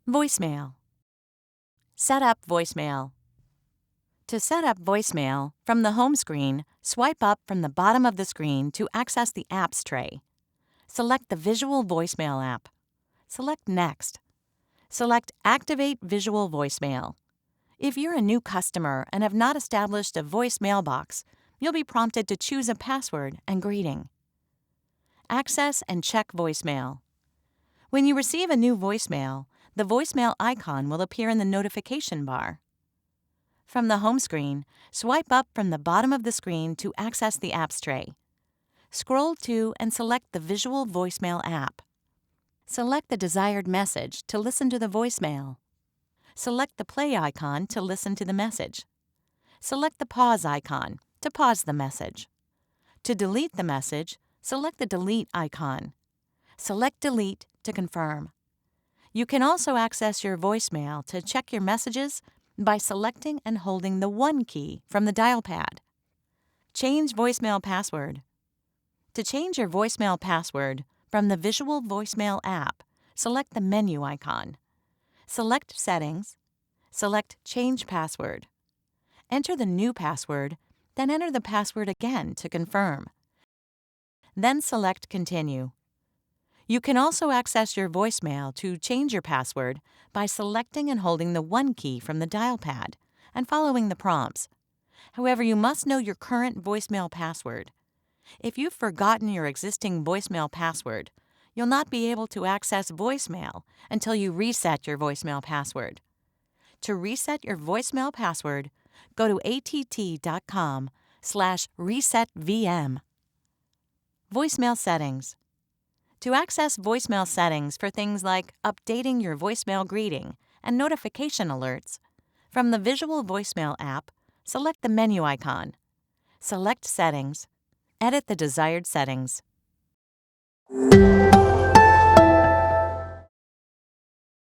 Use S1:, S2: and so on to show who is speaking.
S1: Voicemail. Set up voicemail. To set up voicemail, from the home screen, swipe up from the bottom of the screen to access the Apps tray. Select the Visual Voicemail app. Select Next. Select Activate Visual Voicemail. If you're a new customer and have not established a voicemail box, you'll be prompted to choose a password and greeting. Access and check voicemail. When you receive a new voicemail, the voicemail icon will appear in the notification bar. From the home screen, swipe up from the bottom of the screen to access the Apps tray. Scroll to and select the Visual Voicemail app. Select the desired message to listen to the voicemail. Select the play icon to listen to the message. Select the pause icon to pause the message. To delete the message, select the delete icon. Select delete to confirm. You can also access your voicemail to check your messages by selecting and holding the 1 key from the dial pad. Change voicemail password. To change your voicemail password, from the Visual Voicemail app, select the menu icon. Select Settings. Select Change Password. Enter the new password, then enter the password again to confirm. Then select Continue. You can also access your voicemail to change your password by selecting and holding the 1 key from the dial pad and following the prompts. However, you must know your current voicemail password. If you've forgotten your existing voicemail password, you'll not be able to access voicemail until you reset your voicemail password. To reset your voicemail password, go to att.com/resetvm. Voicemail settings. To access voicemail settings for things like updating your voicemail greeting and notification alerts, from the Visual Voicemail app, select the menu icon. Select Settings. Edit the desired settings.